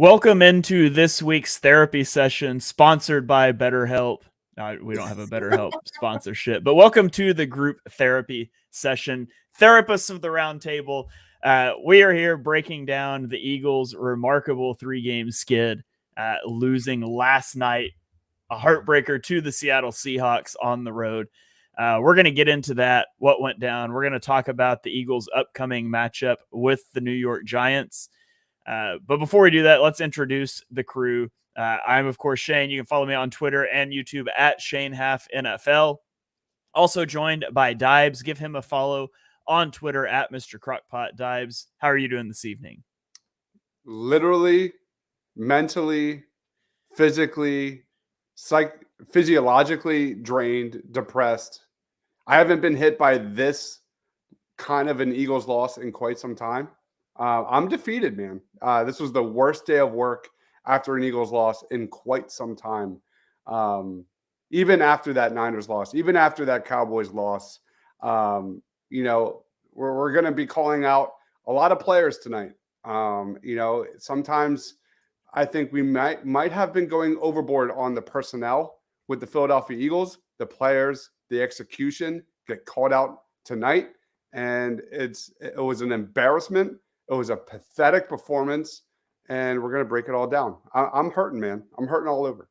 Welcome into this week's therapy session sponsored by BetterHelp. We don't have a BetterHelp sponsorship, but welcome to the group therapy session. Therapists of the round table. We are here breaking down the Eagles' remarkable 3-game skid, losing last night, a heartbreaker to the Seattle Seahawks on the road. We're going to get into that, what went down. We're going to talk about the Eagles' upcoming matchup with the New York Giants. But before we do that, let's introduce the crew. I'm, of course, Shane. You can follow me on Twitter and YouTube at ShaneHalfNFL. Also joined by Dibes. Give him a follow on Twitter at Mr. Crockpot. Dibes, how are you doing this evening? Literally, mentally, physically, physiologically drained, depressed. I haven't been hit by this kind of an Eagles loss in quite some time. I'm defeated, man. This was the worst day of work after an Eagles loss in quite some time. Even after that Niners loss, even after that Cowboys loss, we're going to be calling out a lot of players tonight. Sometimes I think we might have been going overboard on the personnel with the Philadelphia Eagles. The players, the execution get called out tonight, and it was an embarrassment. It was a pathetic performance, and we're going to break it all down. I'm hurting, man. I'm hurting all over.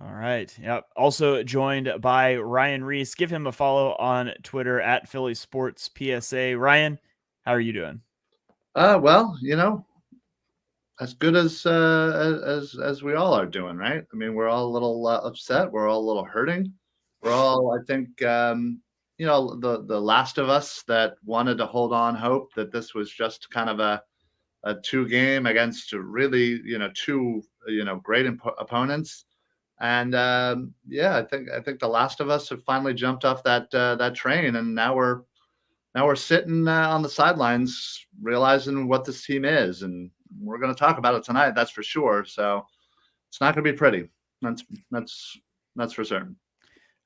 All right. Yep. Also joined by Ryan Reese. Give him a follow on Twitter at Philly Sports PSA. Ryan, how are you doing? Well, as good as we all are doing, right? I mean, we're all a little upset. We're all a little hurting. We're all, I think, the last of us that wanted to hold on hope that this was just kind of a 2-game against really, two, great opponents. And I think the last of us have finally jumped off that train, and now we're sitting on the sidelines realizing what this team is, and we're going to talk about it tonight. That's for sure. So it's not going to be pretty. That's for certain.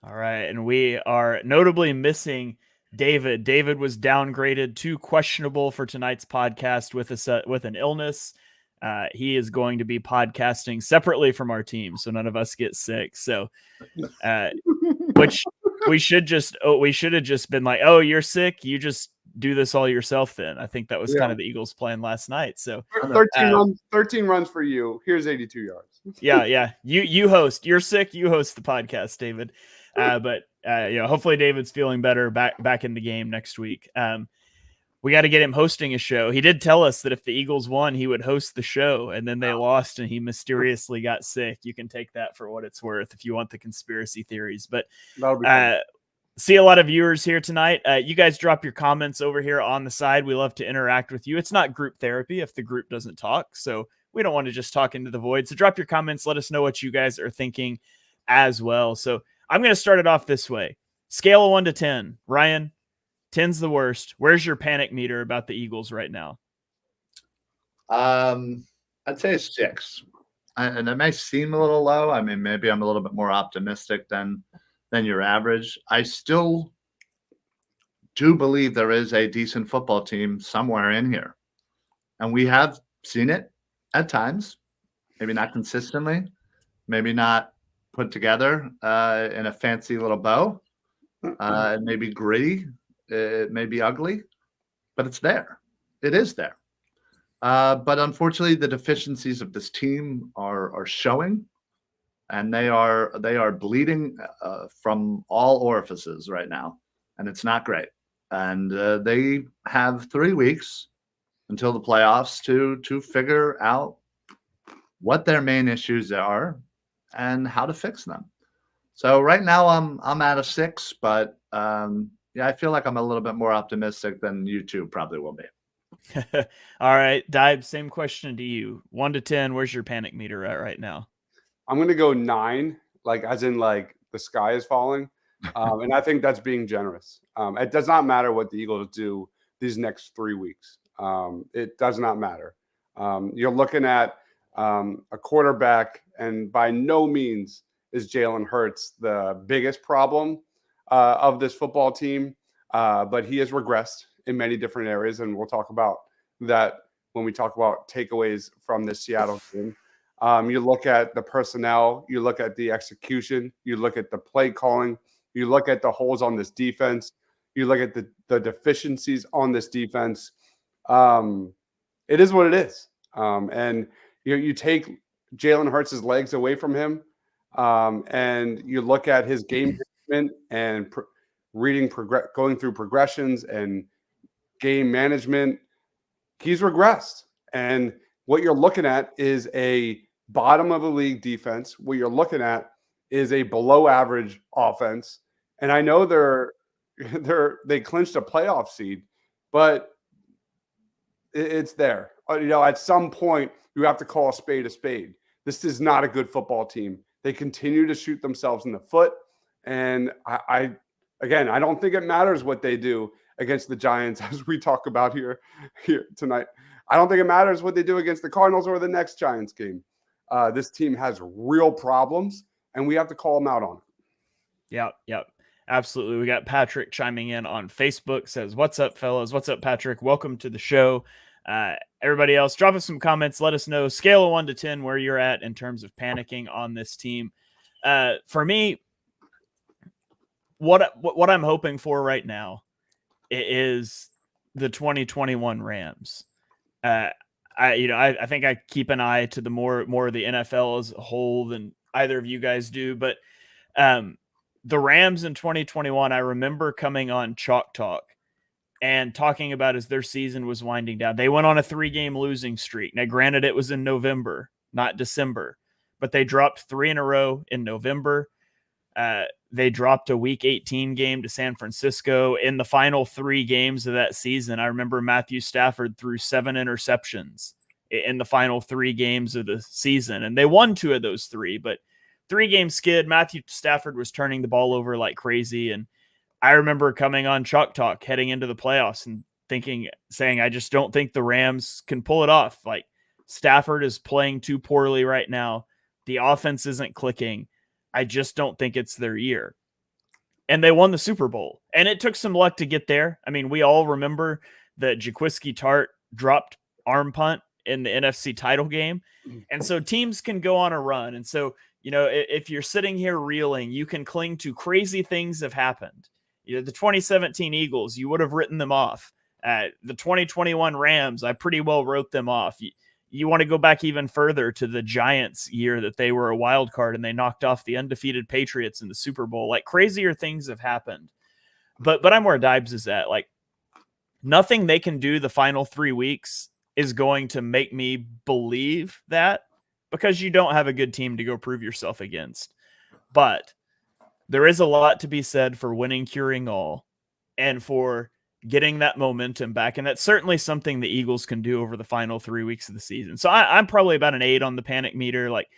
All right. And we are notably missing David. David was downgraded to questionable for tonight's podcast with an illness. He is going to be podcasting separately from our team, so none of us get sick. So, which we should have just been like, oh, you're sick, you just do this all yourself then. I think that was kind of the Eagles' plan last night. So 13 runs for you. Here's 82 yards. Yeah. You host. You're sick, you host the podcast, David. But hopefully David's feeling better back in the game next week. We got to get him hosting a show. He did tell us that if the Eagles won, he would host the show, and then they lost and he mysteriously got sick. You can take that for what it's worth if you want the conspiracy theories. But see a lot of viewers here tonight. You guys drop your comments over here on the side. We love to interact with you. It's not group therapy if the group doesn't talk, so we don't want to just talk into the void. So drop your comments. Let us know what you guys are thinking as well. So I'm going to start it off this way. Scale of 1 to 10. Ryan, 10's the worst. Where's your panic meter about the Eagles right now? I'd say 6. And it may seem a little low. I mean, maybe I'm a little bit more optimistic than your average. I still do believe there is a decent football team somewhere in here. And we have seen it at times, maybe not consistently, maybe not put together in a fancy little bow. It may be gritty. It may be ugly, but it's there. It is there. But unfortunately, the deficiencies of this team are showing, and they are bleeding from all orifices right now, and it's not great. And they have 3 weeks until the playoffs to figure out what their main issues are and how to fix them. So right now I'm at a 6, but I feel like I'm a little bit more optimistic than you two probably will be. All right, Dibe, same question to you. 1 to 10, where's your panic meter at right now? I'm going to go 9, as in the sky is falling. And I think that's being generous. It does not matter what the Eagles do these next 3 weeks. It does not matter. You're looking at a quarterback, and by no means is Jalen Hurts the biggest problem of this football team, but he has regressed in many different areas, and we'll talk about that when we talk about takeaways from this Seattle game. You look at the personnel, you look at the execution, you look at the play calling, you look at the holes on this defense, you look at the deficiencies on this defense. It is what it is. And you take Jalen Hurts' legs away from him, and you look at his game management and going through progressions and game management. He's regressed. And what you're looking at is a bottom of the league defense. What you're looking at is a below average offense. And I know they clinched a playoff seed, but it's there. At some point you have to call a spade a spade. This is not a good football team. They continue to shoot themselves in the foot. And I don't think it matters what they do against the Giants, as we talk about here tonight. I don't think it matters what they do against the Cardinals or the next Giants game. This team has real problems, and we have to call them out on it. Yep. Absolutely. We got Patrick chiming in on Facebook, says, "What's up, fellas? What's up, Patrick? Welcome to the show." Everybody else, drop us some comments. Let us know, scale of 1 to 10, where you're at in terms of panicking on this team. For me, what I'm hoping for right now is the 2021 Rams. I think I keep an eye to the more of the NFL as a whole than either of you guys do, but the Rams in 2021, I remember coming on Chalk Talk and talking about as their season was winding down. They went on a 3-game losing streak. Now, granted, it was in November, not December, but they dropped 3 in a row in November. They dropped a Week 18 game to San Francisco. In the final 3 games of that season, I remember Matthew Stafford threw 7 interceptions in the final 3 games of the season, and they won 2 of those 3, but 3-game skid. Matthew Stafford was turning the ball over like crazy, and I remember coming on Chalk Talk heading into the playoffs and saying, I just don't think the Rams can pull it off. Like, Stafford is playing too poorly right now. The offense isn't clicking. I just don't think it's their year. And they won the Super Bowl. And it took some luck to get there. I mean, we all remember that Jaquiski Tart dropped arm punt in the NFC title game. And so teams can go on a run. And so, if you're sitting here reeling, you can cling to crazy things have happened. The 2017 Eagles, you would have written them off. The 2021 Rams, I pretty well wrote them off. You want to go back even further to the Giants year that they were a wild card and they knocked off the undefeated Patriots in the Super Bowl. Like, crazier things have happened. But I'm where Dibes is at. Like, nothing they can do the final 3 weeks is going to make me believe that, because you don't have a good team to go prove yourself against. But there is a lot to be said for winning, curing all, and for getting that momentum back. And that's certainly something the Eagles can do over the final 3 weeks of the season. So I'm probably about an 8 on the panic meter. Like,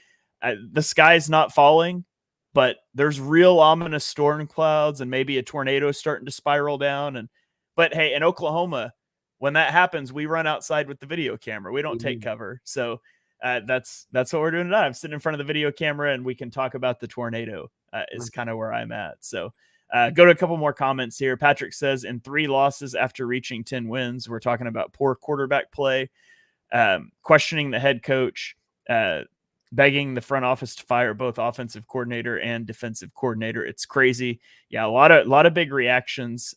the sky's not falling, but there's real ominous storm clouds and maybe a tornado starting to spiral down. But hey, in Oklahoma, when that happens, we run outside with the video camera. We don't take cover. So that's what we're doing tonight. I'm sitting in front of the video camera and we can talk about the tornado. Is kind of where I'm at. So go to a couple more comments here. Patrick says, in 3 losses after reaching 10 wins, we're talking about poor quarterback play, questioning the head coach, begging the front office to fire both offensive coordinator and defensive coordinator. It's crazy. Yeah, a lot of big reactions.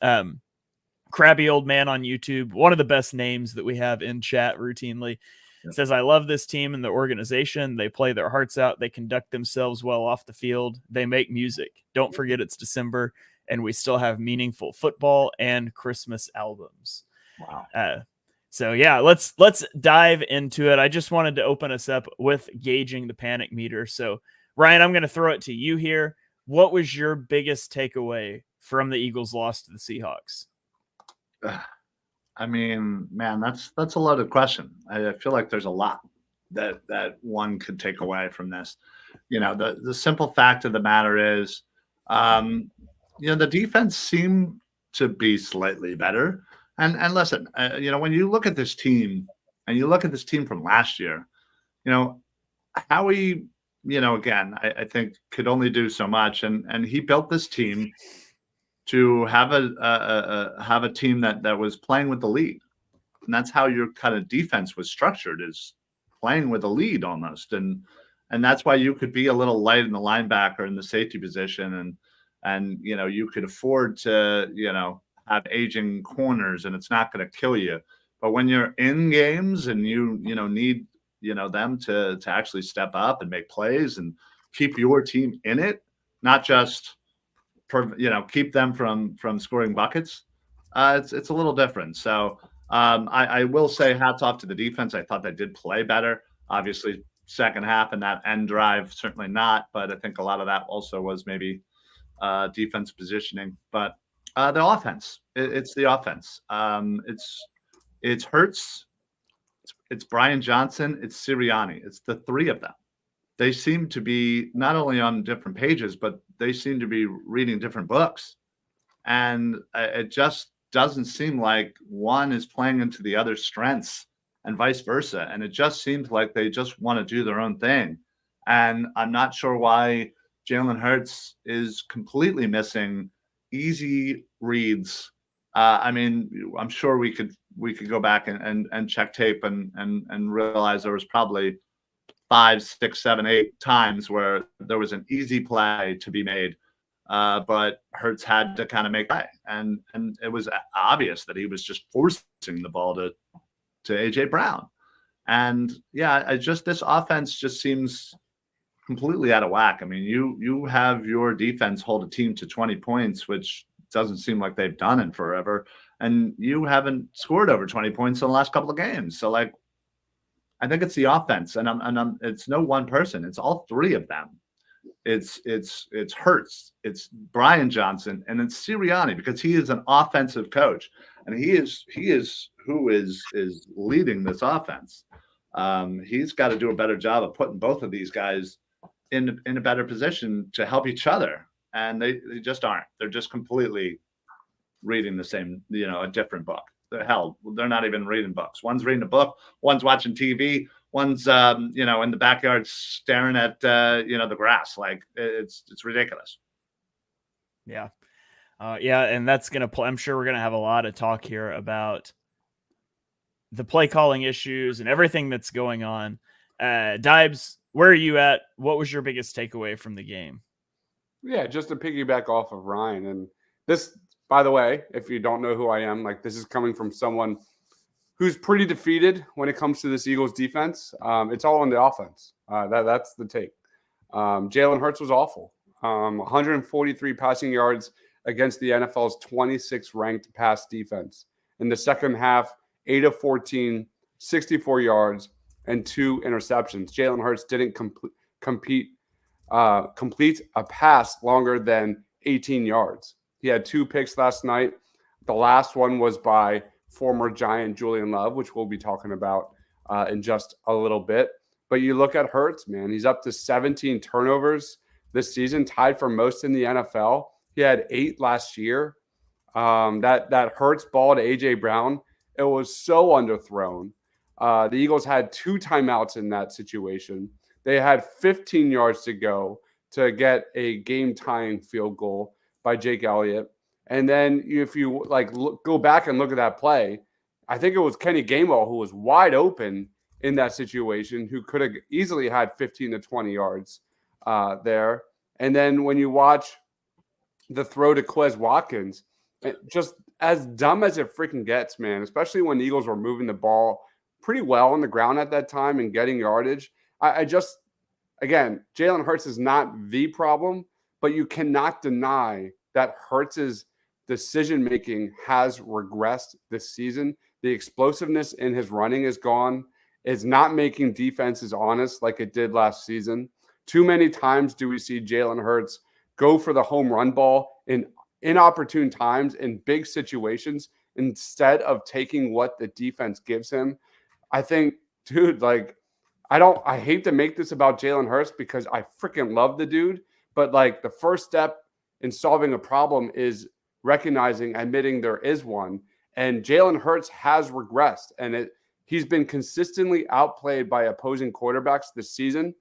Crabby Old Man on YouTube, one of the best names that we have in chat routinely, says, I love this team and the organization. They play their hearts out. They conduct themselves well off the field. They make music. Don't forget it's December and we still have meaningful football and Christmas albums. Wow. So yeah, let's dive into it. I just wanted to open us up with gauging the panic meter. So Ryan, I'm going to throw it to you here. What was your biggest takeaway from the Eagles' loss to the Seahawks? I mean, man, that's a loaded question. I feel like there's a lot that one could take away from this. The simple fact of the matter is, the defense seemed to be slightly better. And listen, when you look at this team and you look at this team from last year, Howie, again, I think could only do so much, and he built this team to have a team that was playing with the lead. And that's how your kind of defense was structured, is playing with a lead almost. And that's why you could be a little light in the linebacker in the safety position, and you could afford to have aging corners, and it's not going to kill you. But when you're in games and you need them to actually step up and make plays and keep your team in it, not just keep them from scoring buckets, it's a little different. So I will say hats off to the defense. I thought they did play better. Obviously, second half and that end drive, certainly not. But I think a lot of that also was maybe defense positioning. But the offense, it's the offense. It's Hurts, it's Brian Johnson, it's Sirianni. It's the three of them. They seem to be not only on different pages, but they seem to be reading different books. And it just doesn't seem like one is playing into the other's strengths and vice versa. And it just seems like they just want to do their own thing. And I'm not sure why Jalen Hurts is completely missing easy reads. I'm sure we could go back and check tape and realize there was probably 5, 6, 7, 8 times where there was an easy play to be made. But Hurts had to kind of make play. And it was obvious that he was just forcing the ball to AJ Brown. And yeah, this offense just seems completely out of whack. I mean, you have your defense hold a team to 20 points, which doesn't seem like they've done in forever. And you haven't scored over 20 points in the last couple of games. So I think it's the offense, and it's no one person. It's all three of them. It's Hurts, it's Brian Johnson, and it's Sirianni, because he is an offensive coach, and he is who is leading this offense. He's got to do a better job of putting both of these guys in a better position to help each other, and they just aren't. They're just completely reading the same, a different book. Hell, they're not even reading books. One's reading a book, one's watching TV, one's in the backyard staring at the grass. Like it's ridiculous. Yeah. And that's gonna play. I'm sure we're gonna have a lot of talk here about the play calling issues and everything that's going on. Dibes, where are you at? What was your biggest takeaway from the game? Yeah, just to piggyback off of Ryan, and this, by the way, if you don't know who I am, this is coming from someone who's pretty defeated when it comes to this Eagles defense. It's all on the offense. That's the take. Jalen Hurts was awful. 143 passing yards against the NFL's 26th ranked pass defense. In the second half, 8 of 14, 64 yards, and 2 interceptions. Jalen Hurts didn't complete a pass longer than 18 yards. He had 2 picks last night. The last one was by former Giant Julian Love, which we'll be talking about in just a little bit. But you look at Hurts, man, he's up to 17 turnovers this season, tied for most in the NFL. He had 8 last year. That Hurts ball to AJ Brown, it was so underthrown. The Eagles had 2 timeouts in that situation. They had 15 yards to go to get a game-tying field goal by Jake Elliott. And then if you go back and look at that play, I think it was Kenny Gainwell who was wide open in that situation, who could have easily had 15 to 20 yards there. And then when you watch the throw to Quez Watkins, just as dumb as it freaking gets, man, especially when the Eagles were moving the ball pretty well on the ground at that time and getting yardage. Again, Jalen Hurts is not the problem, but you cannot deny that Hurts's decision-making has regressed this season. The explosiveness in his running is gone. It's not making defenses honest like it did last season. Too many times do we see Jalen Hurts go for the home run ball in inopportune times in big situations instead of taking what the defense gives him. I think, dude, I hate to make this about Jalen Hurts because I freaking love the dude, but the first step in solving a problem is recognizing, admitting there is one. And Jalen Hurts has regressed, and he's been consistently outplayed by opposing quarterbacks this season.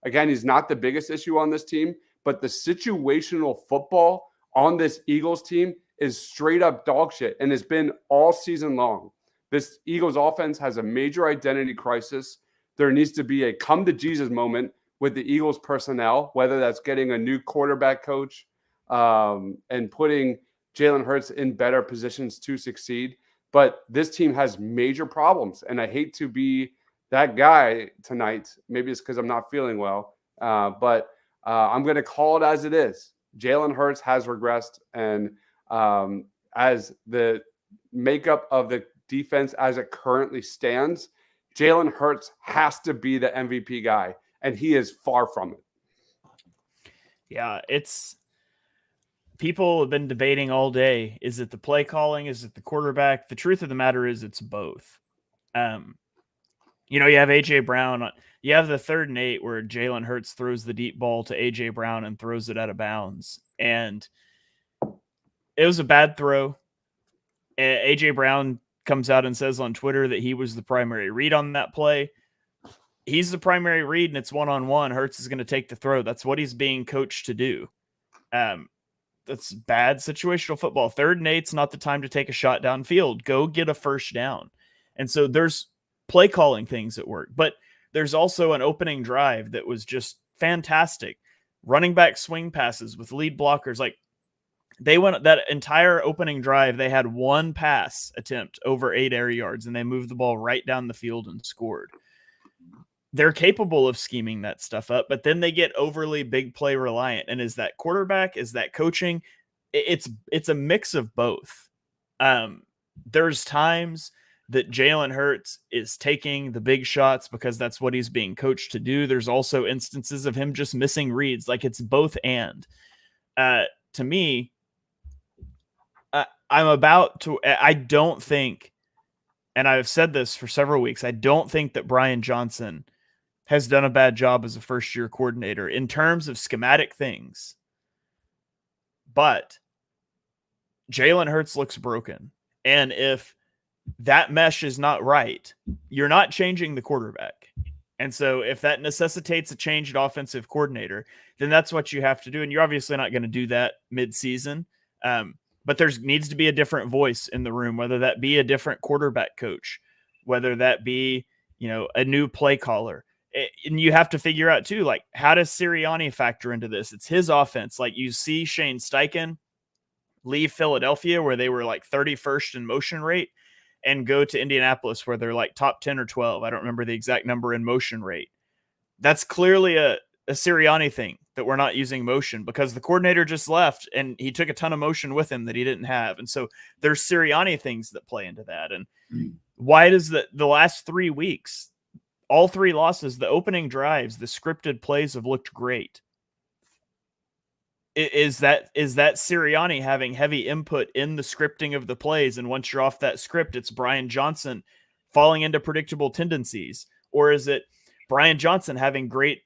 Again, he's not the biggest issue on this team, but the situational football on this Eagles team is straight up dog shit and has been all season long. This Eagles offense has a major identity crisis. There needs to be a come to Jesus moment with the Eagles personnel, whether that's getting a new quarterback coach and putting Jalen Hurts in better positions to succeed. But this team has major problems, and I hate to be that guy tonight. Maybe it's because I'm not feeling well, but I'm going to call it as it is. Jalen Hurts has regressed, and as the makeup of the defense as it currently stands, Jalen Hurts has to be the MVP guy, and he is far from it. Yeah, people have been debating all day. Is it the play calling? Is it the quarterback? The truth of the matter is it's both. You have A.J. Brown. You have the 3rd and 8 where Jalen Hurts throws the deep ball to A.J. Brown and throws it out of bounds. And it was a bad throw. A.J. Brown comes out and says on Twitter that he was the primary read on that play. He's the primary read, and it's one-on-one. Hurts is going to take the throw. That's what he's being coached to do. That's bad situational football. 3rd and 8's not the time to take a shot downfield. Go get a first down. And so there's play calling things at work, but there's also an opening drive that was just fantastic. Running back swing passes with lead blockers. Like, they went that entire opening drive. They had one pass attempt over 8 air yards, and they moved the ball right down the field and scored. They're capable of scheming that stuff up, but then they get overly big play reliant. And is that quarterback? Is that coaching? It's a mix of both. There's times that Jalen Hurts is taking the big shots because that's what he's being coached to do. There's also instances of him just missing reads. Like, it's both and. To me, I don't think, and I've said this for several weeks, I don't think that Brian Johnson has done a bad job as a first-year coordinator in terms of schematic things. But Jalen Hurts looks broken. And if that mesh is not right, you're not changing the quarterback. And so if that necessitates a changed offensive coordinator, then that's what you have to do. And you're obviously not going to do that mid-season. But there needs to be a different voice in the room, whether that be a different quarterback coach, whether that be, a new play caller. And you have to figure out too, like, how does Sirianni factor into this? It's his offense. Like, you see Shane Steichen leave Philadelphia, where they were like 31st in motion rate, and go to Indianapolis, where they're like top 10 or 12. I don't remember the exact number in motion rate. That's clearly a Sirianni thing, that we're not using motion because the coordinator just left and he took a ton of motion with him that he didn't have. And so there's Sirianni things that play into that. And why does the last 3 weeks, all 3 losses, the opening drives, the scripted plays have looked great? Is that Sirianni having heavy input in the scripting of the plays? And once you're off that script, it's Brian Johnson falling into predictable tendencies? Or is it Brian Johnson having great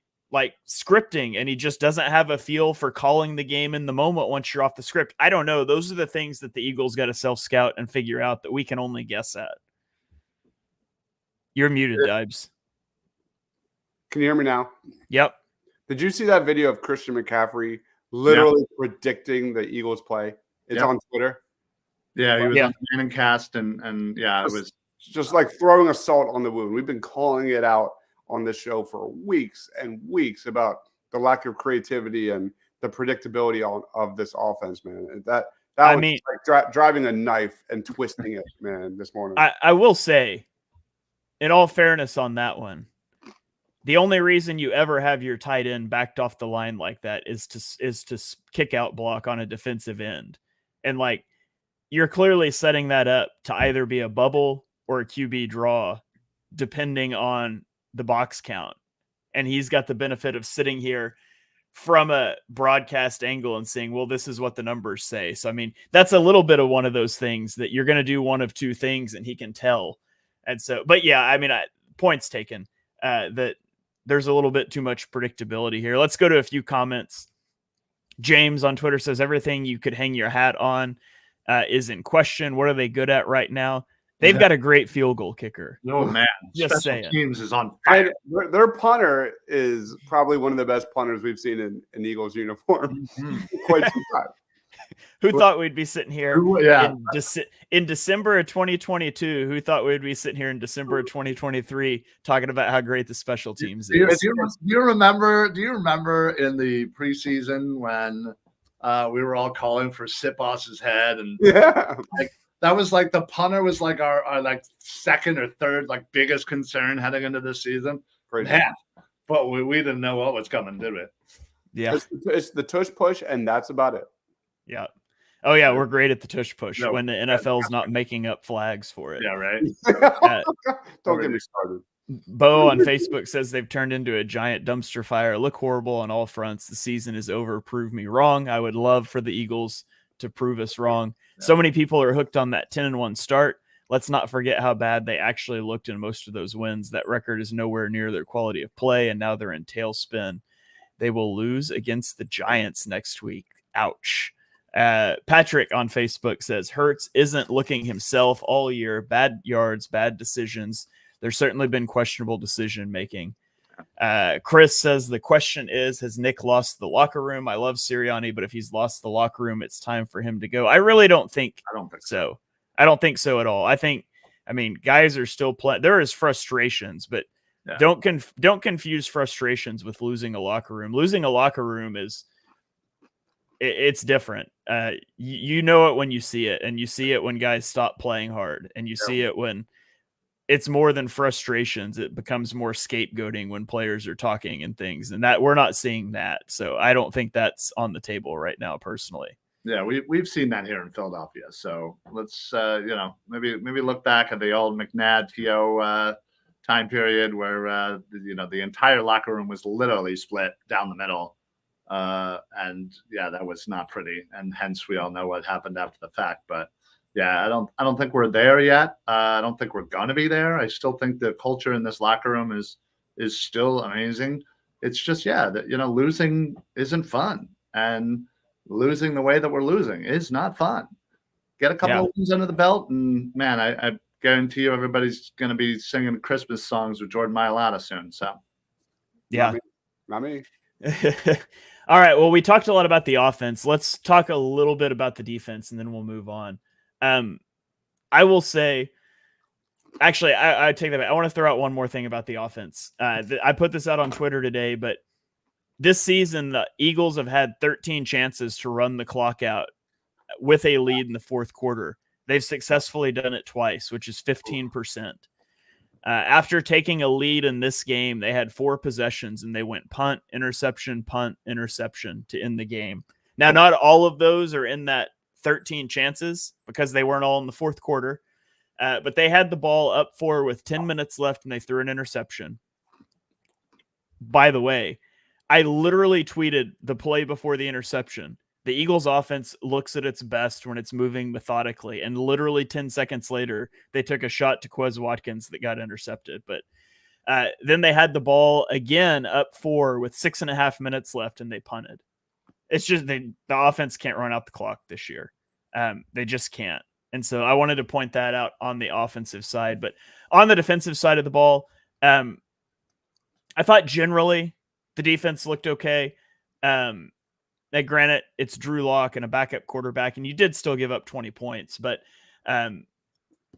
scripting and he just doesn't have a feel for calling the game in the moment once you're off the script? I don't know. Those are the things that the Eagles got to self-scout and figure out that we can only guess at. You're muted, Dibes. Can you hear me now? Yep. Did you see that video of Christian McCaffrey literally predicting the Eagles play? It's on Twitter. Yeah, he was on the Cannon cast, and it was just like throwing a salt on the wound. We've been calling it out on this show for weeks and weeks about the lack of creativity and the predictability of this offense, man. That was like driving a knife and twisting it, man, this morning. I will say, in all fairness on that one, the only reason you ever have your tight end backed off the line like that is to kick out block on a defensive end. And you're clearly setting that up to either be a bubble or a QB draw, depending on the box count. And he's got the benefit of sitting here from a broadcast angle and saying, well, this is what the numbers say. So, that's a little bit of one of those things that you're going to do one of two things and he can tell. And so, but yeah, points taken, that there's a little bit too much predictability here. Let's go to a few comments. James on Twitter says, everything you could hang your hat on is in question. What are they good at right now? They've got a great field goal kicker. Oh, man. Just Special saying. Teams is on fire. Their punter is probably one of the best punters we've seen in Eagles uniform quite some time. Who thought we'd be sitting here Yeah. in December of 2022? Who thought we'd be sitting here in December of 2023 talking about how great the special teams is? Do you remember in the preseason when we were all calling for Sipos's head, and like, that was like the punter was like our like second or third like biggest concern heading into this season. Man, but we didn't know what was coming, did we? Yeah, it's the tush push, and that's about it. Yeah. Oh yeah, we're great at the tush push when the NFL's not making up flags for it. Yeah, right. Don't get me started. Bo on Facebook says they've turned into a giant dumpster fire. Look horrible on all fronts. The season is over. Prove me wrong. I would love for the Eagles to prove us wrong. Yeah. So many people are hooked on that 10-1 start. Let's not forget how bad they actually looked in most of those wins. That record is nowhere near their quality of play, and now they're in tailspin. They will lose against the Giants next week. Ouch. Patrick on Facebook says Hurts isn't looking himself all year. Bad yards, bad decisions. There's certainly been questionable decision making. Chris says the question is, has Nick lost the locker room? I love Sirianni, but if he's lost the locker room, it's time for him to go. I really don't think. I don't think so. I don't think so at all. I mean, guys are still playing. There is frustrations, but don't confuse frustrations with losing a locker room. Losing a locker room it's different. You know it when you see it, and you see it when guys stop playing hard, and you see it when it's more than frustrations. It becomes more scapegoating when players are talking and things, and that we're not seeing that. So I don't think that's on the table right now, personally. Yeah, we've seen that here in Philadelphia. So let's maybe look back at the old McNabb T.O. Time period where the entire locker room was literally split down the middle. And yeah, that was not pretty, and hence we all know what happened after the fact. But yeah, I don't think we're there yet. I don't think we're gonna be there. I still think the culture in this locker room is still amazing. It's just that losing isn't fun, and losing the way that we're losing is not fun. Get a couple of wins under the belt, and man, I guarantee you everybody's gonna be singing Christmas songs with Jordan Mailata soon. So yeah, not me. All right. Well, we talked a lot about the offense. Let's talk a little bit about the defense, and then we'll move on. I will say, actually, I take that back. I want to throw out one more thing about the offense. I put this out on Twitter today, but this season, the Eagles have had 13 chances to run the clock out with a lead in the fourth quarter. They've successfully done it twice, which is 15%. After taking a lead in this game, they had 4 possessions, and they went punt, interception, to end the game. Now, not all of those are in that 13 chances because they weren't all in the fourth quarter, but they had the ball up 4 with 10 minutes left, and they threw an interception. By the way, I literally tweeted the play before the interception. The Eagles offense looks at its best when it's moving methodically, and literally 10 seconds later, they took a shot to Quez Watkins that got intercepted. But then they had the ball again up 4 with 6.5 minutes left, and they punted. It's just the offense can't run out the clock this year. They just can't. And so I wanted to point that out on the offensive side. But on the defensive side of the ball, I thought generally the defense looked okay. Granted, it's Drew Lock and a backup quarterback, and you did still give up 20 points. But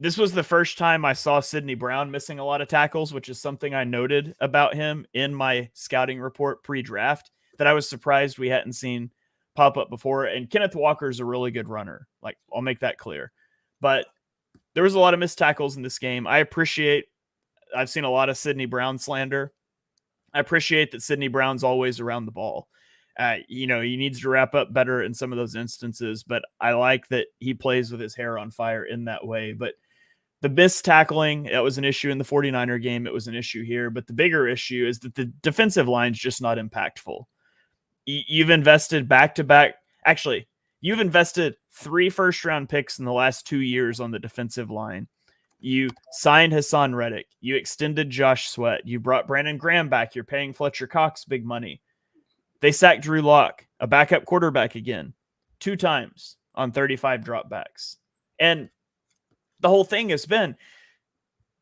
this was the first time I saw Sidney Brown missing a lot of tackles, which is something I noted about him in my scouting report pre-draft that I was surprised we hadn't seen pop up before. And Kenneth Walker is a really good runner. Like, I'll make that clear. But there was a lot of missed tackles in this game. I've seen a lot of Sidney Brown slander. I appreciate that Sidney Brown's always around the ball. He needs to wrap up better in some of those instances, but I like that he plays with his hair on fire in that way. But the missed tackling, that was an issue in the 49er game. It was an issue here, but the bigger issue is that the defensive line's just not impactful. You've invested back-to-back. Actually, you've invested 3 first-round picks in the last 2 years on the defensive line. You signed Hassan Reddick. You extended Josh Sweat. You brought Brandon Graham back. You're paying Fletcher Cox big money. They sacked Drew Lock, a backup quarterback again, 2 times on 35 dropbacks. And the whole thing has been,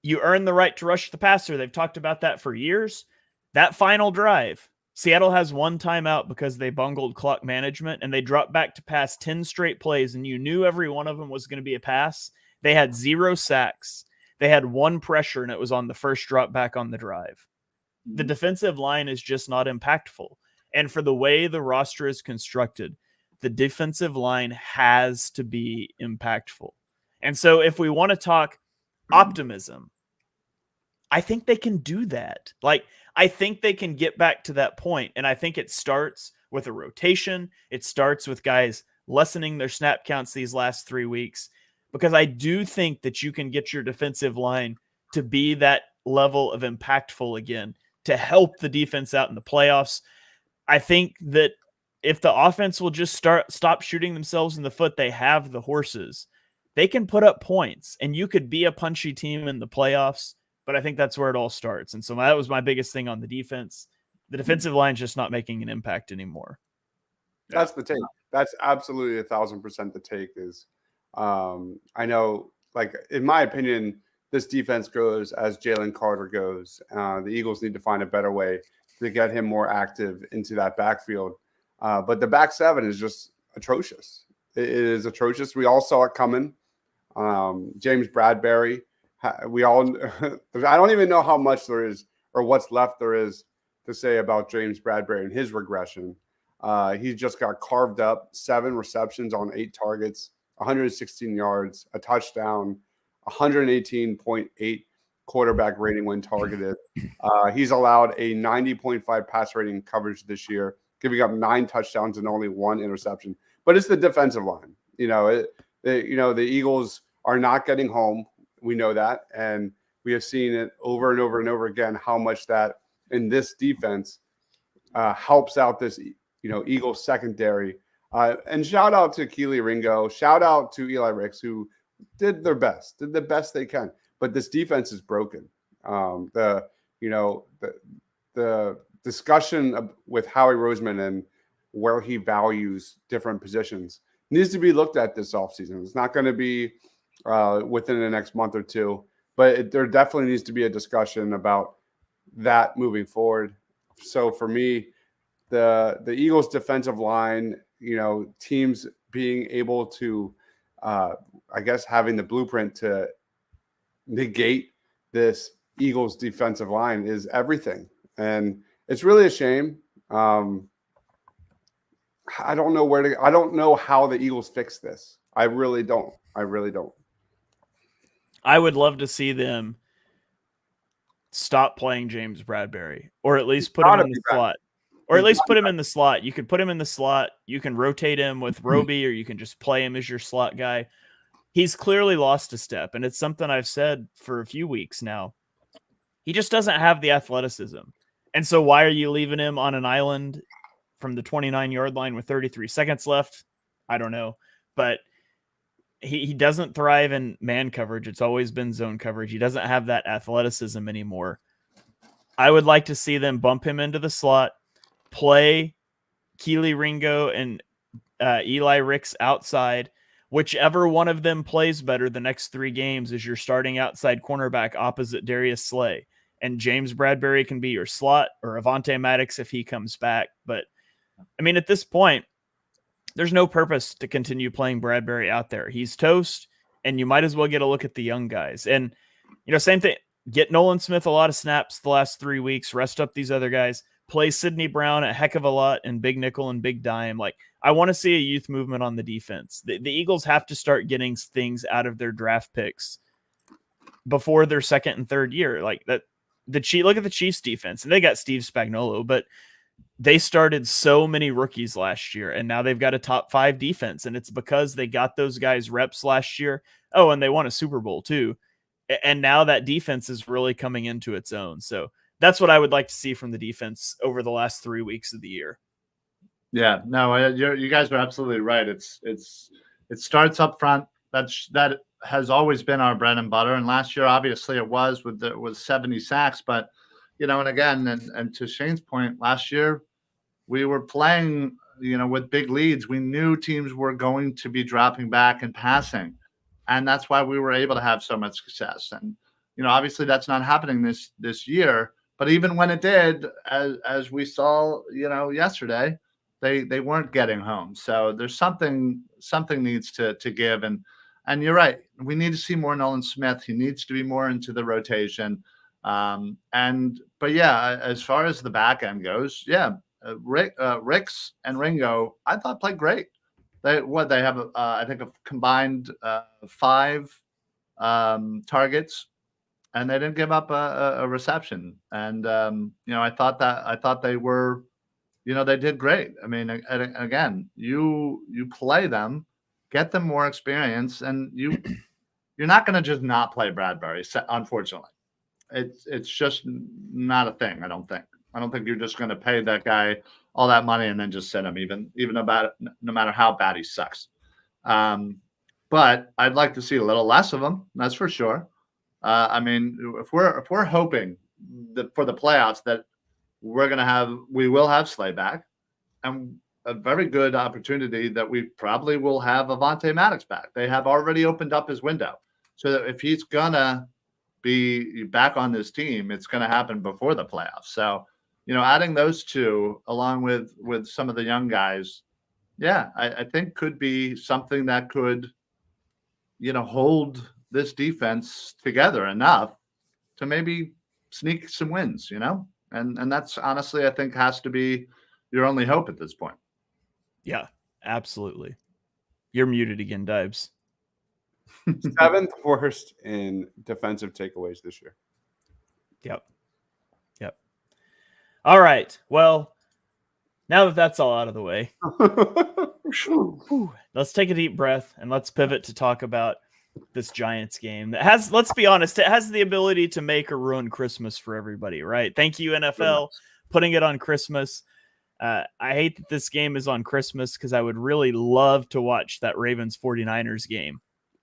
you earn the right to rush the passer. They've talked about that for years. That final drive, Seattle has one timeout because they bungled clock management, and they dropped back to pass 10 straight plays, and you knew every one of them was going to be a pass. They had 0 sacks. They had 1 pressure, and it was on the first drop back on the drive. The defensive line is just not impactful. And for the way the roster is constructed, the defensive line has to be impactful. And so if we want to talk optimism, I think they can do that. Like, I think they can get back to that point. And I think it starts with a rotation. It starts with guys lessening their snap counts these last 3 weeks, because I do think that you can get your defensive line to be that level of impactful again, to help the defense out in the playoffs. I think that if the offense will just stop shooting themselves in the foot, they have the horses. They can put up points, and you could be a punchy team in the playoffs. But I think that's where it all starts. And so that was my biggest thing on the defense. The defensive line's just not making an impact anymore. That's the take. That's absolutely 1,000% the take is, I know, like, in my opinion, this defense goes as Jalen Carter goes. The Eagles need to find a better way to get him more active into that backfield. But the back seven is just atrocious. It is atrocious. We all saw it coming. James Bradbury, we all, I don't even know how much there is or what's left there is to say about James Bradbury and his regression. He just got carved up, 7 receptions on 8 targets, 116 yards, a touchdown, 118.8 quarterback rating when targeted. He's allowed a 90.5 pass rating coverage this year, giving up 9 touchdowns and only 1 interception. But it's the defensive line. The Eagles are not getting home. We know that, and we have seen it over and over and over again how much that in this defense helps out this Eagles secondary. And shout out to Keely Ringo, shout out to Eli Ricks, who did the best they can. But this defense is broken. The discussion with Howie Roseman and where he values different positions needs to be looked at this offseason. It's not going to be within the next month or two, but there definitely needs to be a discussion about that moving forward. So for me, the Eagles defensive line, teams being able to, having the blueprint to negate this Eagles defensive line is everything. And it's really a shame. I don't know how the Eagles fix this. I really don't. I would love to see them stop playing James Bradbury, or at least put him in the slot. Or at least put him in the slot. You could put him in the slot. You can rotate him with Roby, or you can just play him as your slot guy. He's clearly lost a step, and it's something I've said for a few weeks now. He just doesn't have the athleticism. And so why are you leaving him on an island from the 29-yard line with 33 seconds left? I don't know. But he doesn't thrive in man coverage. It's always been zone coverage. He doesn't have that athleticism anymore. I would like to see them bump him into the slot, play Keely Ringo and Eli Ricks outside. Whichever one of them plays better the next 3 games is your starting outside cornerback opposite Darius Slay. And James Bradbury can be your slot, or Avonte Maddox if he comes back. But, I mean, at this point, there's no purpose to continue playing Bradbury out there. He's toast, and you might as well get a look at the young guys. And, same thing. Get Nolan Smith a lot of snaps the last 3 weeks. Rest up these other guys. Play Sidney Brown a heck of a lot in big nickel and big dime. Like, I want to see a youth movement on the defense. The Eagles have to start getting things out of their draft picks before their second and third year. Like that, look at the Chiefs defense, and they got Steve Spagnuolo, but they started so many rookies last year, and now they've got a top 5 defense, and it's because they got those guys reps last year. Oh, and they won a Super Bowl too. And now that defense is really coming into its own. So that's what I would like to see from the defense over the last 3 weeks of the year. Yeah, no, you guys are absolutely right. It starts up front. That has always been our bread and butter. And last year, obviously, it was with 70 sacks. But and again, and to Shane's point, last year we were playing with big leads. We knew teams were going to be dropping back and passing, and that's why we were able to have so much success. And obviously, that's not happening this year. But even when it did, as we saw, yesterday, they weren't getting home. So there's something needs to give. And you're right. We need to see more Nolan Smith. He needs to be more into the rotation. But yeah, as far as the back end goes, yeah, Ricks and Ringo, I thought played great. They have I think a combined 5 targets, and they didn't give up a reception. And I thought they were, they did great. I mean, again, you play them, get them more experience, and you're not going to just not play Bradbury. Unfortunately, it's just not a thing. I don't think you're just going to pay that guy all that money and then just sit him, even about no matter how bad he sucks. But I'd like to see a little less of him. That's for sure. I mean, if we're hoping for the playoffs that we will have Slay back, and a very good opportunity that we probably will have Avonte Maddox back. They have already opened up his window, so that if he's gonna be back on this team, it's going to happen before the playoffs. So, adding those two along with some of the young guys, yeah, I think could be something that could, hold this defense together enough to maybe sneak some wins, and that's honestly, I think, has to be your only hope at this point. Yeah, absolutely. You're muted again, Dibes. 7th worst in defensive takeaways this year. Yep. All right. Well, now that that's all out of the way, let's take a deep breath and let's pivot to talk about this Giants game that has, let's be honest, it has the ability to make or ruin Christmas for everybody, right? Thank you, NFL, putting it on Christmas. I hate that this game is on Christmas because I would really love to watch that Ravens 49ers game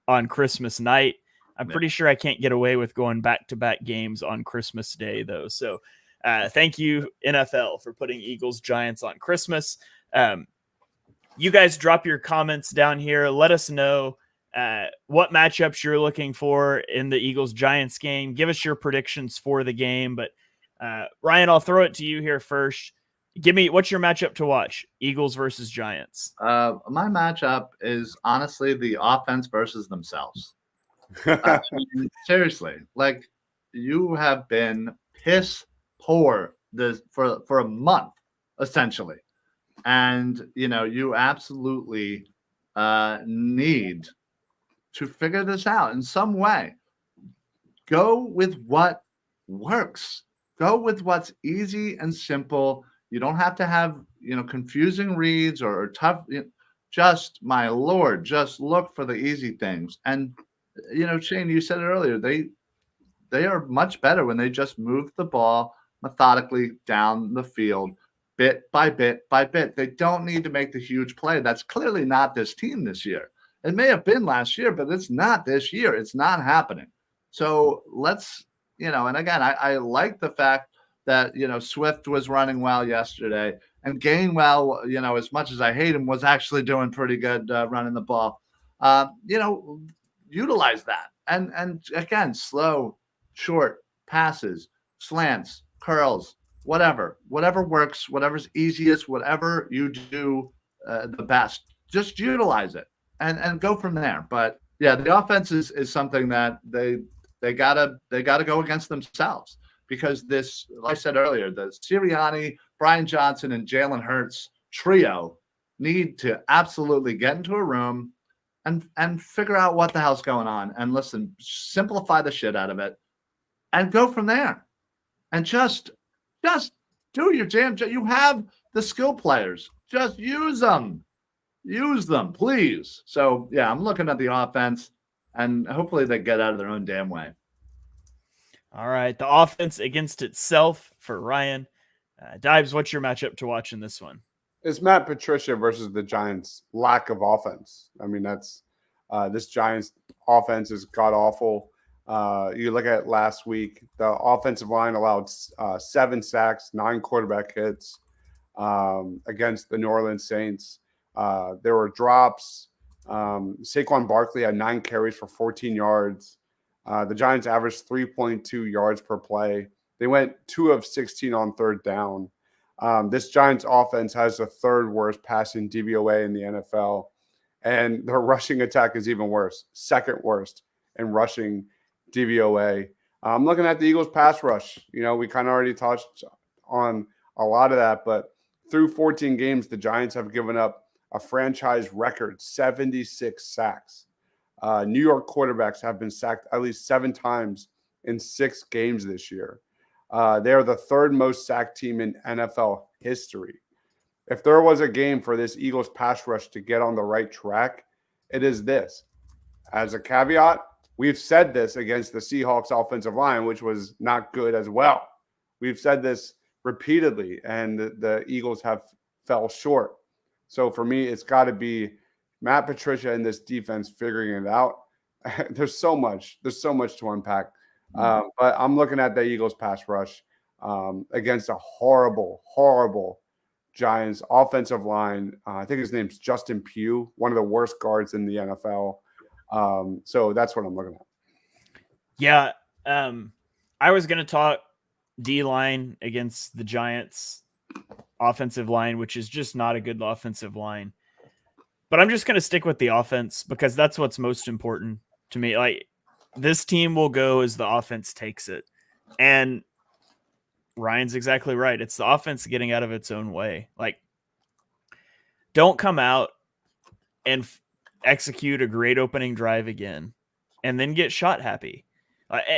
on Christmas night. I'm pretty sure I can't get away with going back-to-back games on Christmas Day, though. So thank you, NFL, for putting Eagles Giants on Christmas. You guys drop your comments down here. Let us know what matchups you're looking for in the Eagles Giants game. Give us your predictions for the game. But Ryan, I'll throw it to you here first. Give me, what's your matchup to watch? Eagles versus Giants. My matchup is honestly the offense versus themselves. Seriously, like, you have been piss poor for a month, essentially. And, you absolutely need to figure this out in some way. Go with what works. Go with what's easy and simple. You don't have to have, confusing reads or tough. Just, my Lord, just look for the easy things. And, Shane, you said it earlier. They are much better when they just move the ball methodically down the field, bit by bit by bit. They don't need to make the huge play. That's clearly not this team this year. It may have been last year, but it's not this year. It's not happening. So let's, and again, I like the fact that, Swift was running well yesterday, and Gainwell, as much as I hate him, was actually doing pretty good running the ball. Utilize that. And again, slow, short passes, slants, curls, whatever works, whatever's easiest, whatever you do the best, just utilize it and go from there. But yeah, the offense is something that they gotta go against themselves, because this, like I said earlier, the Sirianni, Brian Johnson, and Jalen Hurts trio need to absolutely get into a room and figure out what the hell's going on, and listen, simplify the shit out of it and go from there. And just do your jam. You have the skill players. Just use them. Use them, please. So, yeah, I'm looking at the offense, and hopefully they get out of their own damn way. All right, the offense against itself for Ryan. Dibes, what's your matchup to watch in this one? It's Matt Patricia versus the Giants' lack of offense. I mean, that's this Giants offense is god-awful. You look at last week, the offensive line allowed 7 sacks, 9 quarterback hits against the New Orleans Saints. There were drops. Saquon Barkley had 9 carries for 14 yards. The Giants averaged 3.2 yards per play. They went 2 of 16 on third down. This Giants offense has the third worst passing DVOA in the NFL, and their rushing attack is even worse, second worst in rushing DVOA. I'm looking at the Eagles pass rush. We kind of already touched on a lot of that, but through 14 games, the Giants have given up a franchise record 76 sacks. New York quarterbacks have been sacked at least 7 times in 6 games this year. They are the third most sacked team in NFL history. If there was a game for this Eagles pass rush to get on the right track, it is this. As a caveat, we've said this against the Seahawks offensive line, which was not good as well. We've said this repeatedly, and the Eagles have fell short. So for me, it's got to be Matt Patricia and this defense figuring it out. There's so much to unpack. But I'm looking at the Eagles pass rush against a horrible Giants offensive line. I think his name's Justin Pugh, one of the worst guards in the NFL. So that's what I'm looking at. Yeah. I was going to talk D-line against the Giants offensive line, which is just not a good offensive line. But I'm just going to stick with the offense because that's what's most important to me. Like, this team will go as the offense takes it. And Ryan's exactly right. It's the offense getting out of its own way. Like, don't come out and execute a great opening drive again and then get shot happy.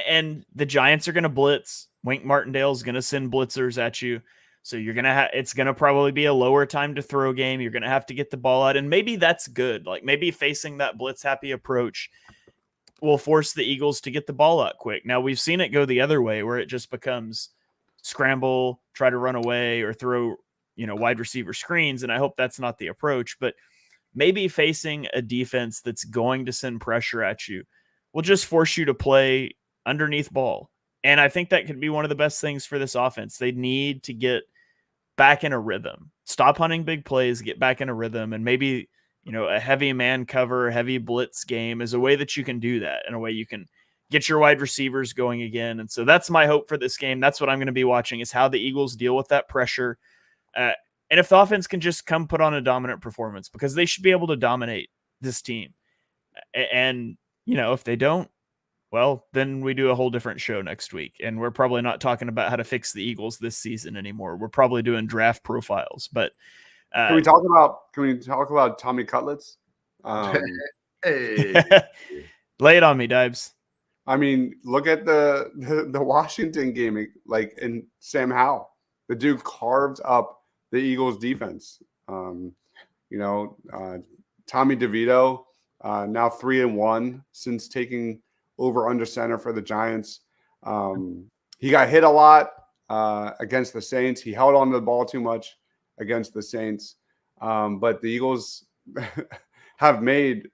And the Giants are going to blitz. Wink Martindale's going to send blitzers at you. So you're going to it's going to probably be a lower time to throw game. You're going to have to get the ball out. And maybe that's good. Like, maybe facing that blitz happy approach will force the Eagles to get the ball out quick. Now, we've seen it go the other way where it just becomes scramble, try to run away, or throw, wide receiver screens. And I hope that's not the approach, but maybe facing a defense that's going to send pressure at you will just force you to play underneath ball. And I think that could be one of the best things for this offense. They need to get back in a rhythm, stop hunting big plays, get back in a rhythm, and maybe, a heavy man cover, heavy blitz game is a way that you can do that, in a way you can get your wide receivers going again. And so that's my hope for this game. That's what I'm going to be watching, is how the Eagles deal with that pressure. And if the offense can just come put on a dominant performance, because they should be able to dominate this team. And, if they don't, well, then we do a whole different show next week. And we're probably not talking about how to fix the Eagles this season anymore. We're probably doing draft profiles, but Can we talk about Tommy Cutlets? Hey. Lay it on me, Dibes. I mean, look at the Washington game, like in Sam Howell. The dude carved up the Eagles defense. Tommy DeVito, now 3-1 since taking over under center for the Giants. He got hit a lot against the Saints. He held on to the ball too much against the Saints. But the Eagles have made,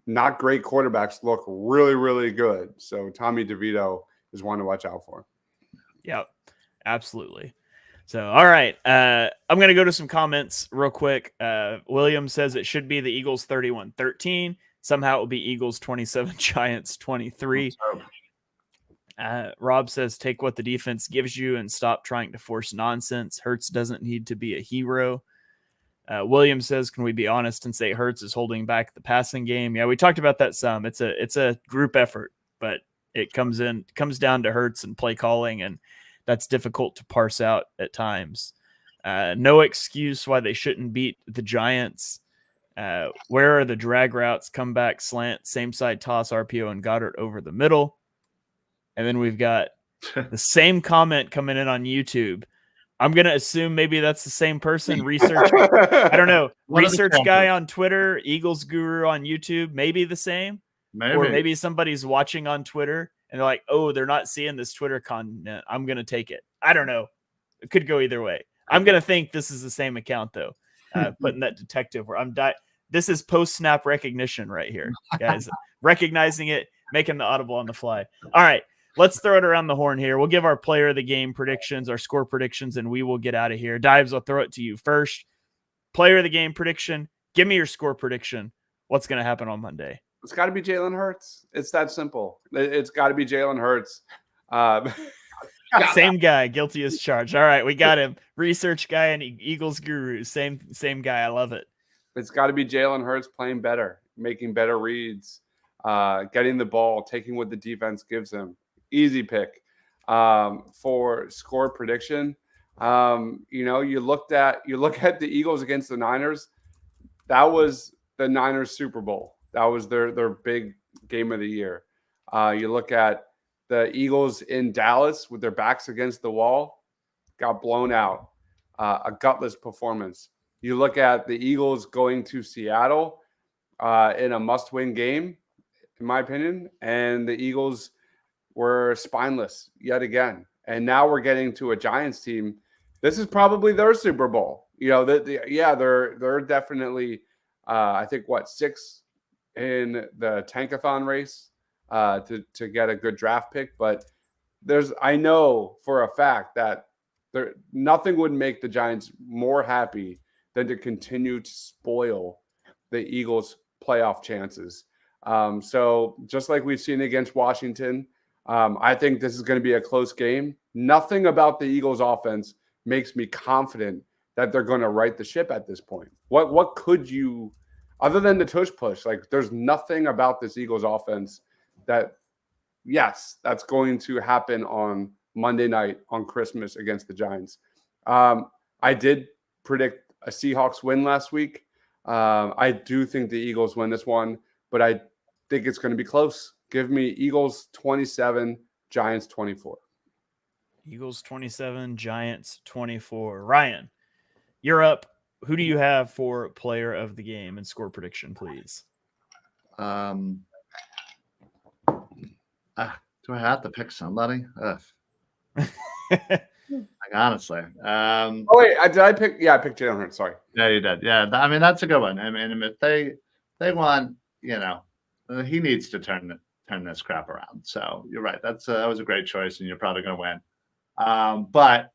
not great quarterbacks look really, really good. So Tommy DeVito is one to watch out for. Yep, absolutely. So, all right. I'm going to go to some comments real quick. William says it should be the Eagles 31-13. Somehow it will be Eagles 27, Giants 23. Rob says, take what the defense gives you and stop trying to force nonsense. Hurts doesn't need to be a hero. William says, can we be honest and say Hurts is holding back the passing game? Yeah, we talked about that some. It's a group effort, but it comes down to Hurts and play calling, and that's difficult to parse out at times. No excuse why they shouldn't beat the Giants. Where are the drag routes, comeback, slant, same side toss, RPO, and Goddard over the middle? And then we've got the same comment coming in on YouTube. I'm going to assume maybe that's the same person. Research, I don't know. Research guy on Twitter, Eagles guru on YouTube, maybe the same. Maybe. Or maybe somebody's watching on Twitter and they're like, oh, they're not seeing this Twitter content. I'm going to take it. I don't know. It could go either way. I'm going to think this is the same account, though. Putting that detective where this is post-snap recognition right here, guys. Recognizing it, making the audible on the fly. All right. Let's throw it around the horn here. We'll give our player of the game predictions, our score predictions, and we will get out of here. Dives, I'll throw it to you first. Player of the game prediction. Give me your score prediction. What's going to happen on Monday? It's got to be Jalen Hurts. It's that simple. It's got to be Jalen Hurts. Same guy, guilty as charged. All right, we got him. Research guy and Eagles guru. Same guy. I love it. It's got to be Jalen Hurts playing better, making better reads, getting the ball, taking what the defense gives him. Easy pick. For score prediction, you look at the Eagles against the Niners. That was the Niners Super Bowl. That was their big game of the year. You look at the Eagles in Dallas with their backs against the wall, got blown out. A gutless performance. You look at the Eagles going to Seattle in a must-win game, in my opinion, and the Eagles were spineless yet again. And now we're getting to a Giants team. This is probably their Super Bowl. They're definitely, I think, 6 in the tankathon race to get a good draft pick. But I know for a fact that nothing would make the Giants more happy than to continue to spoil the Eagles' playoff chances. So just like we've seen against Washington, I think this is going to be a close game. Nothing about the Eagles' offense makes me confident that they're going to right the ship at this point. What could you, other than the tush push, like there's nothing about this Eagles offense that, yes, that's going to happen on Monday night on Christmas against the Giants. I did predict a Seahawks win last week. I do think the Eagles win this one, but I think it's going to be close. Give me Eagles 27, Giants 24. Eagles 27, Giants 24. Ryan, you're up. Who do you have for player of the game and score prediction, please? Do I have to pick somebody? Honestly. Did I pick? Yeah, I picked Jalen Hurts. Sorry. Yeah, you did. Yeah, I mean that's a good one. I mean, if they want, he needs to turn this crap around. So you're right. That was a great choice, and you're probably going to win. But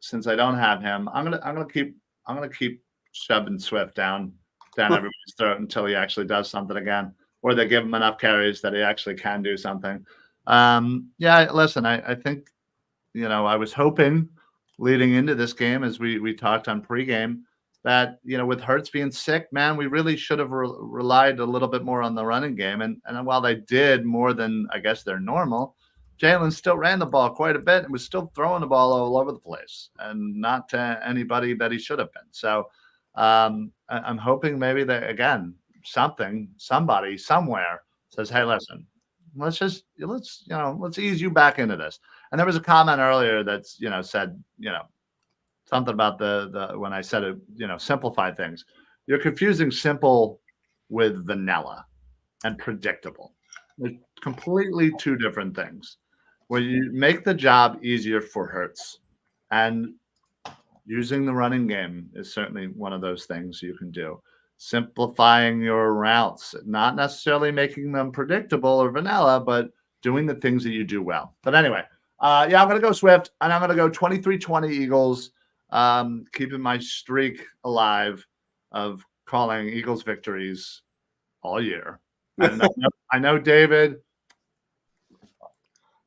since I don't have him, I'm gonna keep shoving Swift down everybody's throat until he actually does something again, or they give him enough carries that he actually can do something. Listen, I think. I was hoping leading into this game, as we talked on pregame, that, with Hurts being sick, man, we really should have relied a little bit more on the running game. And while they did more than, I guess, they're normal, Jalen still ran the ball quite a bit and was still throwing the ball all over the place and not to anybody that he should have been. So I'm hoping maybe that, again, somebody somewhere says, hey, listen, let's ease you back into this. And there was a comment earlier that's, said, something about the when I said it, simplify things. You're confusing simple with vanilla and predictable. They're completely two different things. Where you make the job easier for Hurts, and using the running game is certainly one of those things you can do. Simplifying your routes, not necessarily making them predictable or vanilla, but doing the things that you do well. But anyway, I'm going to go Swift, and I'm going to go 23-20 Eagles, keeping my streak alive of calling Eagles victories all year. And I know David,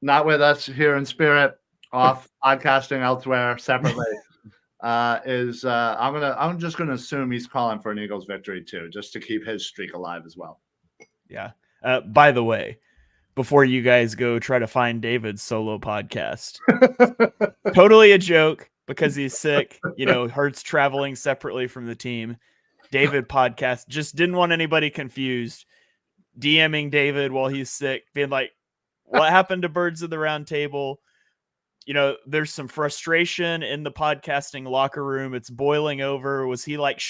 not with us here in spirit, off podcasting elsewhere separately, I'm just gonna assume he's calling for an Eagles victory too, just to keep his streak alive as well. Yeah. By the way, before you guys go try to find David's solo podcast, totally a joke because he's sick. Hurts traveling separately from the team. David podcast, just didn't want anybody confused. DMing David while he's sick, being like, what happened to Birds of the Round Table? There's some frustration in the podcasting locker room. It's boiling over. Was he like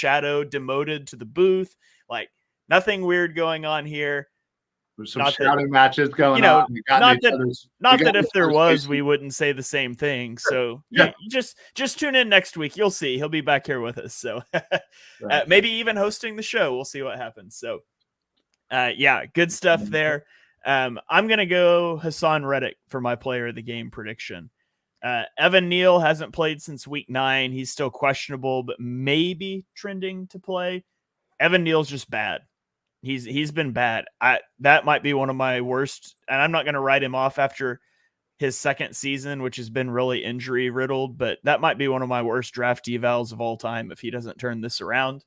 demoted to the booth? Like nothing weird going on here. There's some shouting matches going on. Not that if there was, we wouldn't say the same thing. So yeah, just tune in next week. You'll see. He'll be back here with us. So right. Maybe even hosting the show. We'll see what happens. So good stuff there. I'm going to go Hassan Reddick for my player of the game prediction. Evan Neal hasn't played since week 9. He's still questionable, but maybe trending to play. Evan Neal's just bad. He's been bad. That might be one of my worst, and I'm not going to write him off after his second season, which has been really injury riddled, but that might be one of my worst draft evals of all time if he doesn't turn this around.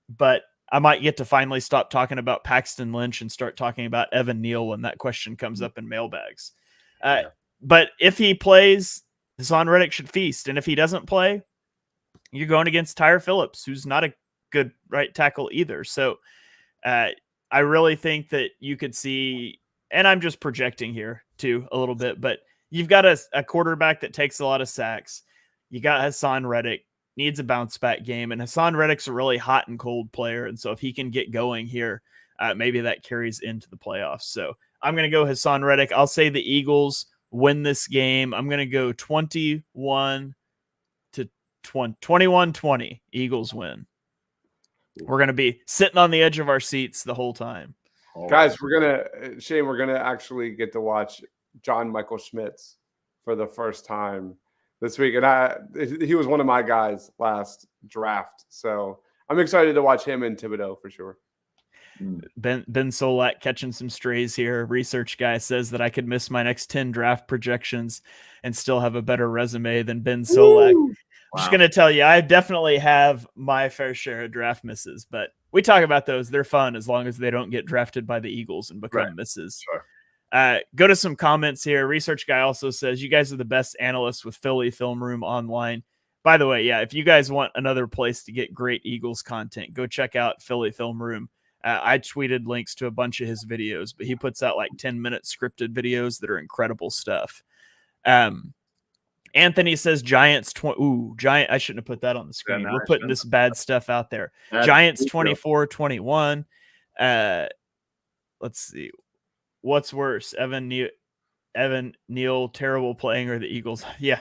But I might get to finally stop talking about Paxton Lynch and start talking about Evan Neal when that question comes up in mailbags. But if he plays, Hassan Reddick should feast. And if he doesn't play, you're going against Tyre Phillips, who's not a good right tackle either. So I really think that you could see, and I'm just projecting here too a little bit, but you've got a quarterback that takes a lot of sacks. You got Hassan Reddick, needs a bounce back game, and Hassan Reddick's a really hot and cold player. And so if he can get going here, maybe that carries into the playoffs. So I'm going to go Hassan Reddick. I'll say the Eagles win this game. I'm going to go 21-20. Eagles win. We're going to be sitting on the edge of our seats the whole time. Guys, Shane, we're going to actually get to watch John Michael Schmitz for the first time this week. And he was one of my guys last draft. So I'm excited to watch him and Thibodeau for sure. Ben Solak catching some strays here. Research guy says that I could miss my next 10 draft projections and still have a better resume than Ben Solak. Wow. I'm just going to tell you, I definitely have my fair share of draft misses, but we talk about those. They're fun as long as they don't get drafted by the Eagles and become misses. Sure. Go to some comments here. Research guy also says, you guys are the best analysts with Philly Film Room online. By the way, yeah, if you guys want another place to get great Eagles content, go check out Philly Film Room. I tweeted links to a bunch of his videos, but he puts out like 10-minute scripted videos that are incredible stuff. Anthony says Giants. Giant. I shouldn't have put that on the screen. Yeah, no, we're putting this bad stuff out there. That's Giants 24-21. Let's see. What's worse, Evan Neal terrible playing or the Eagles? Yeah.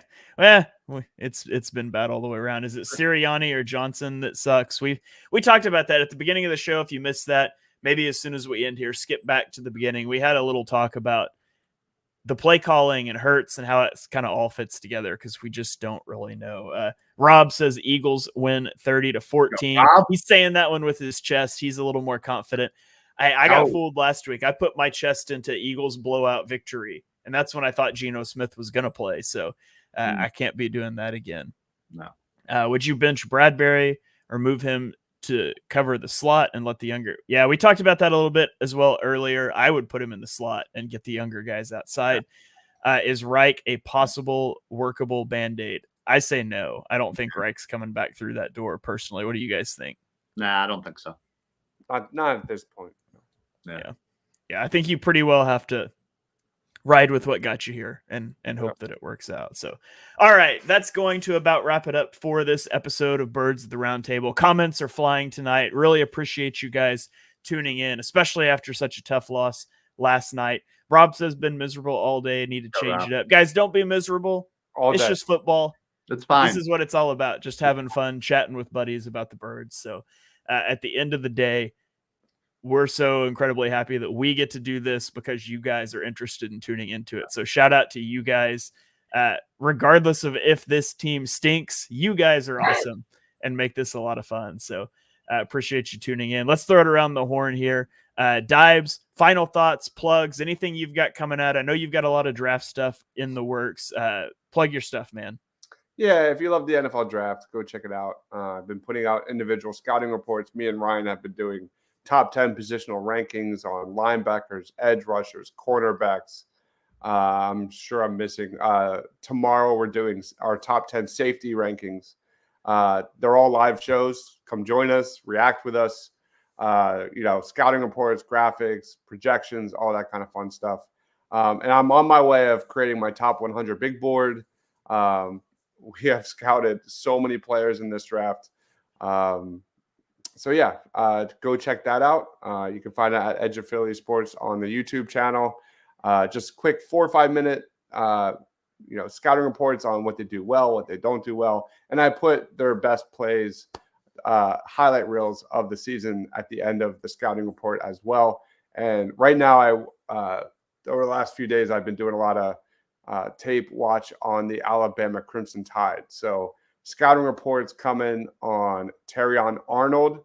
It's been bad all the way around. Is it Sirianni or Johnson that sucks? We talked about that at the beginning of the show. If you missed that, maybe as soon as we end here, skip back to the beginning. We had a little talk about the play calling and Hurts and how it's kind of all fits together because we just don't really know. Rob says Eagles win 30-14. He's saying that one with his chest. He's a little more confident. I got fooled last week. I put my chest into Eagles blowout victory, and that's when I thought Geno Smith was going to play. So I can't be doing that again. No. Would you bench Bradbury or move him to cover the slot and let the younger? Yeah, we talked about that a little bit as well earlier. I would put him in the slot and get the younger guys outside. Is Reich a possible workable Band-Aid? I say no. I don't think Reich's coming back through that door personally. What do you guys think? Nah, I don't think so. Not at this point. Yeah, I think you pretty well have to ride with what got you here and hope that it works out. So, all right, that's going to about wrap it up for this episode of Birds of the Round Table. Comments are flying tonight. Really appreciate you guys tuning in, especially after such a tough loss last night. Rob says been miserable all day. Need to change it up. Guys, don't be miserable. It's just football. It's fine. This is what it's all about. Just having fun, chatting with buddies about the Birds. So at the end of the day, we're so incredibly happy that we get to do this because you guys are interested in tuning into it. So shout out to you guys. Regardless of if this team stinks, you guys are awesome and make this a lot of fun. So appreciate you tuning in. Let's throw it around the horn here. Dibes, final thoughts, plugs, anything you've got coming out. I know you've got a lot of draft stuff in the works. Plug your stuff, man. Yeah, if you love the NFL draft, go check it out. I've been putting out individual scouting reports. Me and Ryan have been doing top 10 positional rankings on linebackers, edge rushers, cornerbacks. I'm sure I'm missing. Tomorrow we're doing our top 10 safety rankings. They're all live shows. Come join us, react with us. Scouting reports, graphics, projections, all that kind of fun stuff. And I'm on my way of creating my top 100 big board. We have scouted so many players in this draft. Go check that out. You can find it at Edge of Philly Sports on the YouTube channel. Just quick 4 or 5 minute, scouting reports on what they do well, what they don't do well. And I put their best plays, highlight reels of the season at the end of the scouting report as well. And right now, over the last few days, I've been doing a lot of tape watch on the Alabama Crimson Tide. So scouting reports coming on Terrion Arnold,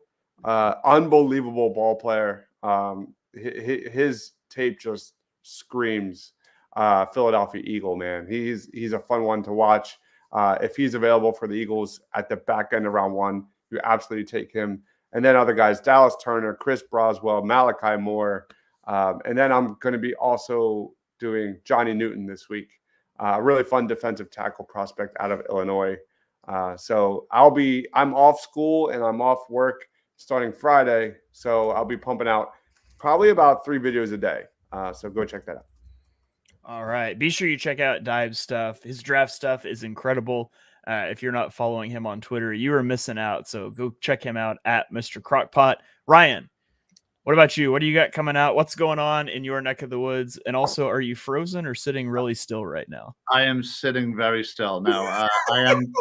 unbelievable ball player. His tape just screams Philadelphia Eagle, man. He's a fun one to watch. If he's available for the Eagles at the back end of round 1, you absolutely take him. And then other guys, Dallas Turner, Chris Broswell, Malachi Moore. And then I'm going to be also doing Johnny Newton this week. A really fun defensive tackle prospect out of Illinois. So I'm off school and I'm off work starting Friday. So I'll be pumping out probably about 3 videos a day. So go check that out. All right. Be sure you check out Dive's stuff. His draft stuff is incredible. If you're not following him on Twitter, you are missing out. So go check him out at Mr. Crockpot. Ryan, what about you? What do you got coming out? What's going on in your neck of the woods? And also, are you frozen or sitting really still right now? I am sitting very still. No, I am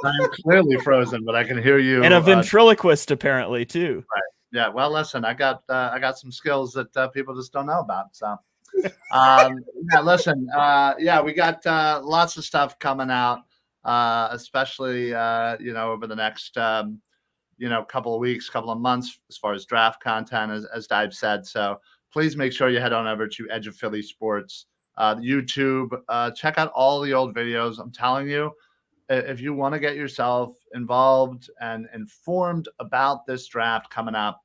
clearly frozen, but I can hear you. And a ventriloquist apparently too. Right. Yeah. Well, listen, I got some skills that people just don't know about. So, yeah, listen, yeah, we got lots of stuff coming out, especially over the next couple of weeks, couple of months, as far as draft content, as Dive said. So please make sure you head on over to Edge of Philly Sports, YouTube. Check out all the old videos. I'm telling you, if you want to get yourself involved and informed about this draft coming up,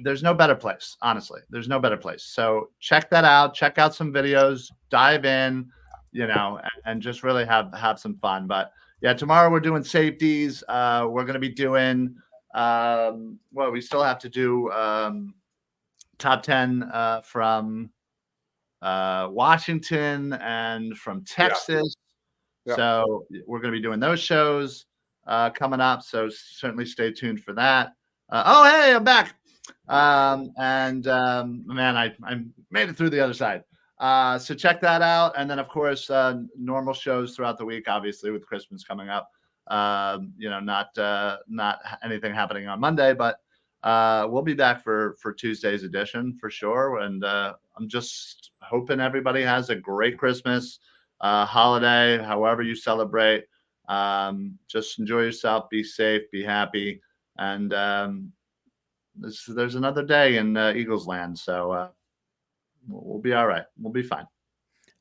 there's no better place. Honestly, there's no better place. So check that out. Check out some videos. Dive in, and just really have some fun. But yeah, tomorrow we're doing safeties. We're going to be doing we still have to do top 10 from Washington and from Texas. Yeah. So we're going to be doing those shows coming up. So certainly stay tuned for that. Hey, I'm back. Man, I made it through the other side. So check that out. And then, of course, normal shows throughout the week, obviously, with Christmas coming up. Not anything happening on Monday, but we'll be back for Tuesday's edition for sure. And I'm just hoping everybody has a great Christmas holiday, however you celebrate. Just enjoy yourself, be safe, be happy. And there's another day in Eagles land. So we'll be all right. We'll be fine.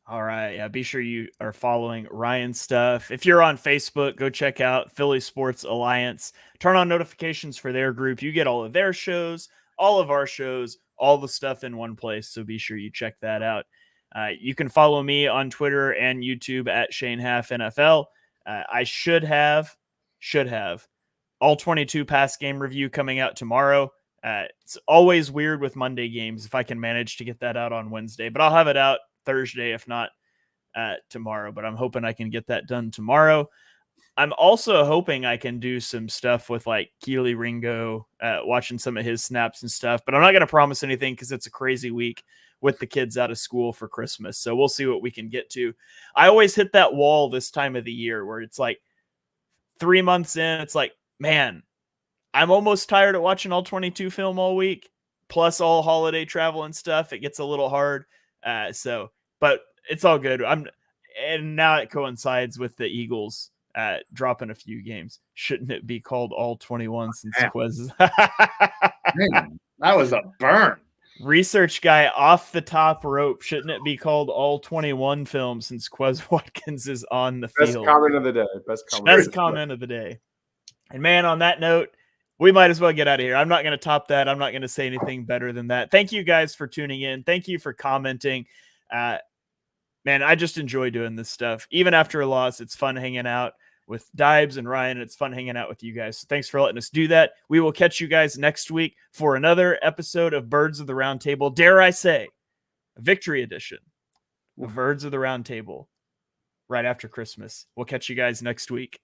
All right. Yeah. Be sure you are following Ryan's stuff. If you're on Facebook, go check out Philly Sports Alliance. Turn on notifications for their group. You get all of their shows, all of our shows, all the stuff in one place. So be sure you check that out. You can follow me on Twitter and YouTube at Shane Half NFL. I should have all 22 pass game review coming out tomorrow. It's always weird with Monday games if I can manage to get that out on Wednesday, but I'll have it out Thursday, if not tomorrow. But I'm hoping I can get that done tomorrow. I'm also hoping I can do some stuff with like Keely Ringo, watching some of his snaps and stuff, but I'm not going to promise anything because it's a crazy week with the kids out of school for Christmas. So we'll see what we can get to. I always hit that wall this time of the year where it's like 3 months in, it's like, man, I'm almost tired of watching all 22 film all week, plus all holiday travel and stuff. It gets a little hard. But it's all good. And now it coincides with the Eagles dropping a few games. Shouldn't it be called all 21 since Quez? Man, that was a burn. Research guy off the top rope. Shouldn't it be called all 21 films since Quez Watkins is on the field? Best comment of the day. Best comment of the day. And man, on that note, we might as well get out of here. I'm not going to top that. I'm not going to say anything better than that. Thank you guys for tuning in. Thank you for commenting. Man, I just enjoy doing this stuff. Even after a loss, it's fun hanging out with Dibes and Ryan. It's fun hanging out with you guys. So thanks for letting us do that. We will catch you guys next week for another episode of Birds of the Round Table. Dare I say, a victory edition of Birds of the Round Table right after Christmas. We'll catch you guys next week.